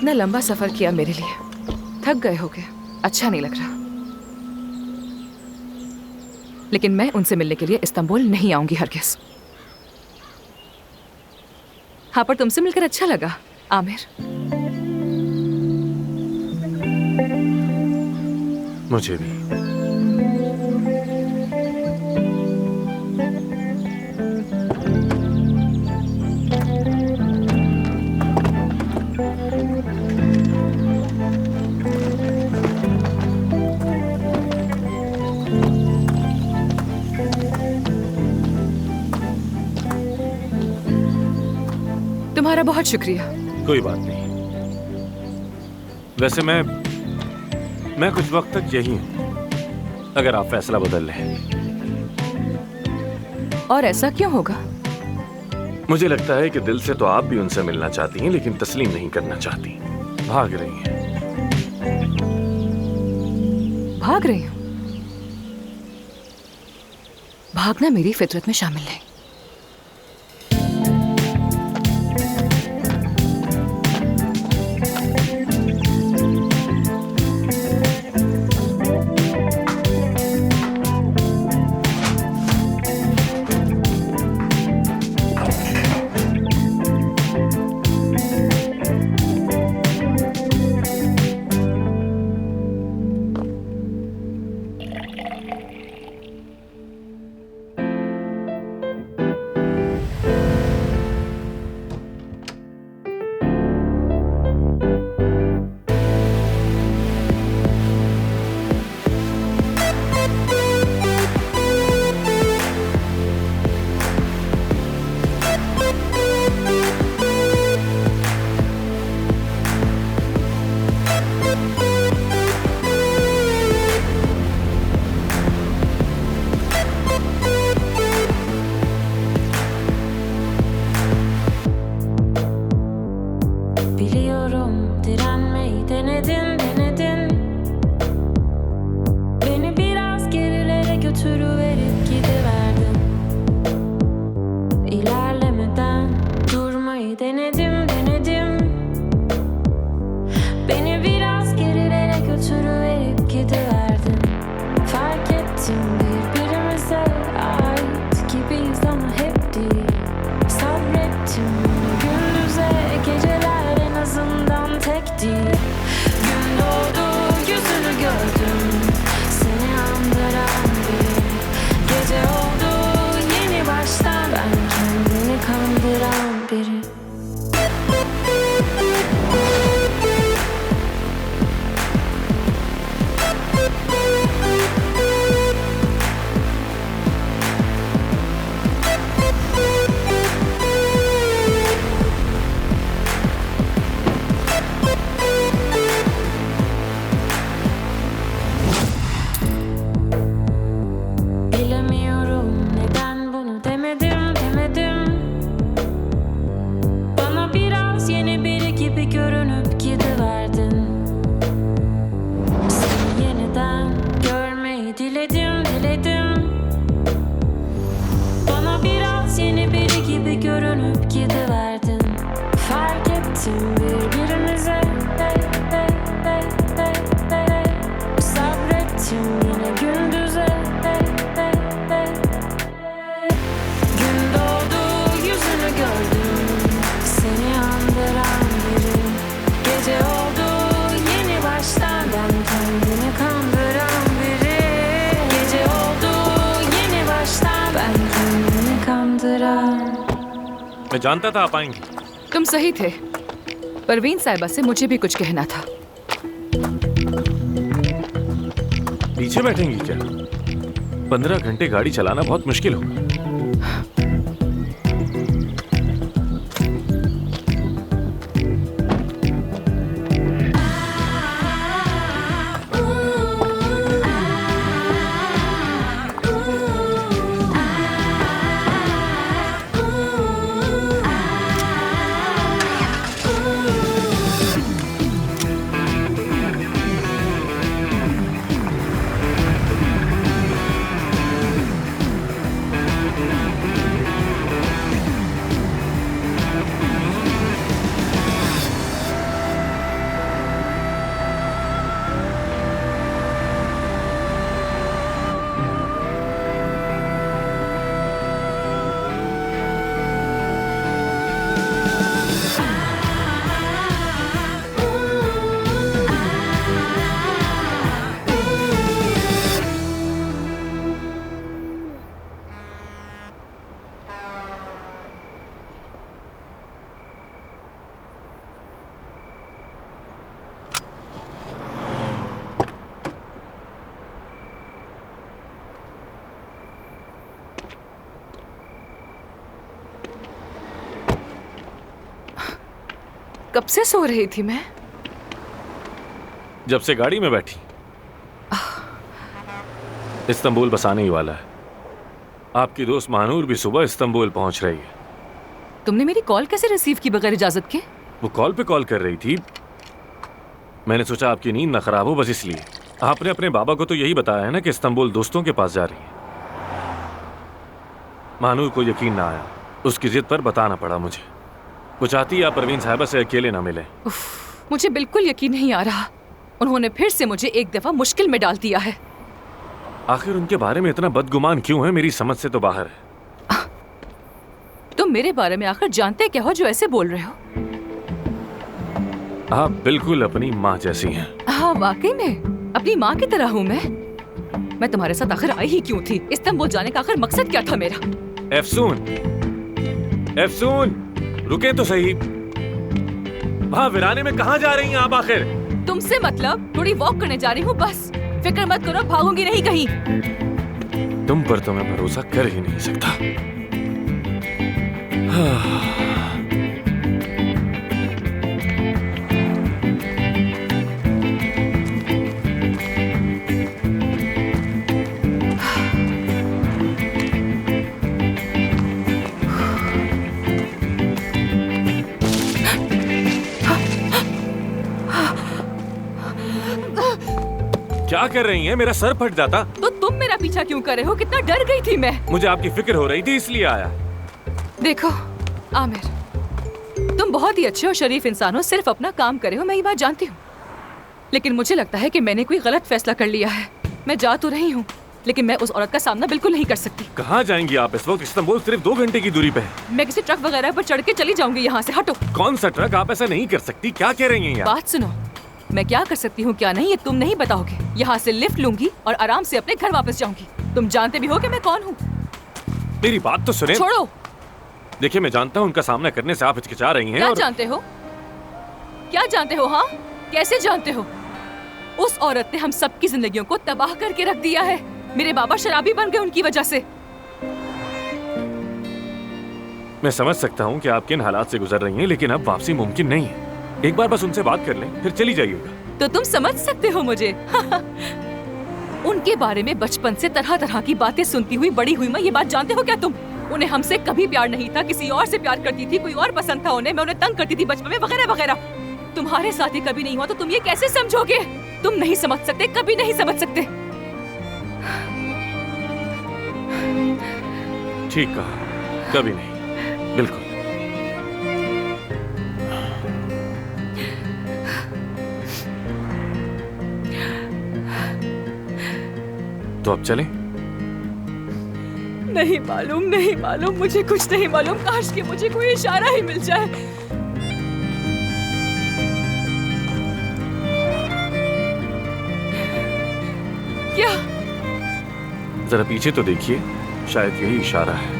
इतना लंबा सफर किया मेरे लिए, थक गए होगे, अच्छा नहीं लग रहा। लेकिन मैं उनसे मिलने के लिए इस्तांबुल नहीं आऊंगी हरगिज़। हाँ, पर तुमसे मिलकर अच्छा लगा आमिर। मुझे भी। तुम्हारा बहुत शुक्रिया। कोई बात नहीं। वैसे मैं कुछ वक्त तक यही हूं, अगर आप फैसला बदल लें। और ऐसा क्यों होगा? मुझे लगता है कि दिल से तो आप भी उनसे मिलना चाहती हैं, लेकिन तस्लीम नहीं करना चाहती, भाग रही हैं। भाग रही हूं? भागना मेरी फितरत में शामिल है। Biliyorum direnmeyi denedin denedin. Beni biraz gerilere götürüverip gidiverdin. İlerlemeden durmayı denedim denedim. Beni biraz gerilere götürüverip gidiverdin. Fark ettim birbirimize ait gibiyiz ama hep değil. Sabrettim gündüze geceler en azından tek değil. Gün doğdu yüzünü gördüm seni andıran biri. Gece oldu yeni baştan ben kendini kandıran biri. Bilemiyorum neden bunu demedim demedim. Bana biraz yeni biri gibi görünüp gidiverdin. Seni yeniden görmeyi diledim diledim. Bana biraz yeni biri gibi görünüp gidiverdin. Fark ettim birbirimize sabrettim yine gündüze. Gün doğdu yüzünü gördüm seni andıran biri. Gece oldu yeni baştan ben kendimi kandıran biri. Gece oldu yeni baştan ben kendimi kandıran. मैं जानता था आप आएंगी। तुम सही थे। परवीन साहिबा से मुझे भी कुछ कहना था। पीछे बैठेंगी क्या? 15 घंटे गाड़ी चलाना बहुत मुश्किल होगा। कब से सो रही थी मैं? जब से गाड़ी में बैठी। इस्तांबुल बस आने ही वाला है। आपकी दोस्त महानूर भी सुबह इस्तांबुल पहुंच रही है। तुमने मेरी कॉल कैसे रिसीव की बगैर इजाजत के? वो कॉल पे कॉल कर रही थी। मैंने सोचा आपकी नींद ना खराब हो, बस इसलिए। आपने अपने बाबा को तो यही बताया है ना कि इस्तांबुल दोस्तों के पास जा रही है। महानूर को यकीन ना आया, उसकी जिद पर बताना पड़ा मुझे। वो चाहती है आप परवीन साहिबा से अकेले ना मिले। मुझे बिल्कुल यकीन नहीं आ रहा। उन्होंने फिर से मुझे एक दफा मुश्किल में डाल दिया है। आखिर उनके बारे में इतना बदगुमान क्यों है, मेरी समझ से तो बाहर है। तुम मेरे बारे में आखिर जानते क्या हो जो ऐसे बोल रहे हो? आप बिल्कुल अपनी माँ जैसी हैं। हाँ, वाकई में अपनी माँ की तरह हूँ मैं तुम्हारे साथ आखिर आई ही क्यों थी? इस्तांबुल जाने का आखिर मकसद क्या था मेरा? एफसून, रुके तो सही। वहाँ वीराने में कहाँ जा रही हैं आप आखिर? तुमसे मतलब थोड़ी वॉक करने जा रही हूँ बस। फिक्र मत करो, भागूंगी नहीं कहीं। तुम पर तो मैं भरोसा कर ही नहीं सकता। क्या कर रही हैं? मेरा सर फट जाता। तो तुम मेरा पीछा क्यों कर रहे हो? कितना डर गई थी मैं। मुझे आपकी फिक्र हो रही थी इसलिए आया। देखो आमिर, तुम बहुत ही अच्छे और शरीफ इंसान हो, सिर्फ अपना काम करे हो, मैं ये बात जानती हूँ। लेकिन मुझे लगता है कि मैंने कोई गलत फैसला कर लिया है। मैं जा तो रही हूँ, लेकिन मैं उस औरत का सामना बिल्कुल नहीं कर सकती। कहाँ जाएंगी आप इस वक्त? इस्तांबुल सिर्फ 2 घंटे की दूरी पे है। मैं किसी ट्रक वगैरह पर चढ़ के चली जाऊंगी यहाँ से। हटो। कौन सा ट्रक? आप ऐसा नहीं कर सकती। क्या कह रही हैं यार? बात सुनो, मैं क्या कर सकती हूँ क्या नहीं ये तुम नहीं बताओगे। यहाँ से लिफ्ट लूंगी और आराम से अपने घर वापस जाऊंगी। तुम जानते भी हो कि मैं कौन हूँ। मेरी बात तो सुने। छोड़ो। देखिए, मैं जानता हूँ उनका सामना करने से आप हिचकिचा रही हैं। क्या जानते हो? क्या जानते हो? हाँ, कैसे जानते हो? उस औरत ने हम सबकी जिंदगियों को तबाह करके रख दिया है। मेरे बाबा शराबी बन गए उनकी वजह से। मैं समझ सकता हूँ कि आप किन हालात से गुजर रही हैं, लेकिन अब वापसी मुमकिन नहीं है। एक बार बस उनसे बात कर लें, फिर चली जाइएगा। तो तुम समझ सकते हो मुझे। उनके बारे में बचपन से तरह तरह की बातें सुनती हुई बड़ी हुई मैं, ये बात जानते हो क्या तुम? उन्हें हमसे कभी प्यार नहीं था, किसी और से प्यार करती थी, कोई और पसंद था उन्हें, मैं उन्हें तंग करती थी बचपन में, वगैरह वगैरह। तुम्हारे साथ ही कभी नहीं हुआ तो तुम ये कैसे समझोगे? तुम नहीं समझ सकते, कभी नहीं समझ सकते। ठीक कहा, कभी नहीं, बिल्कुल। तो अब चलें? नहीं मालूम, नहीं मालूम, मुझे कुछ नहीं मालूम। काश कि मुझे कोई इशारा ही मिल जाए। क्या? जरा पीछे तो देखिए, शायद यही इशारा है।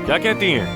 क्या कहती हैं?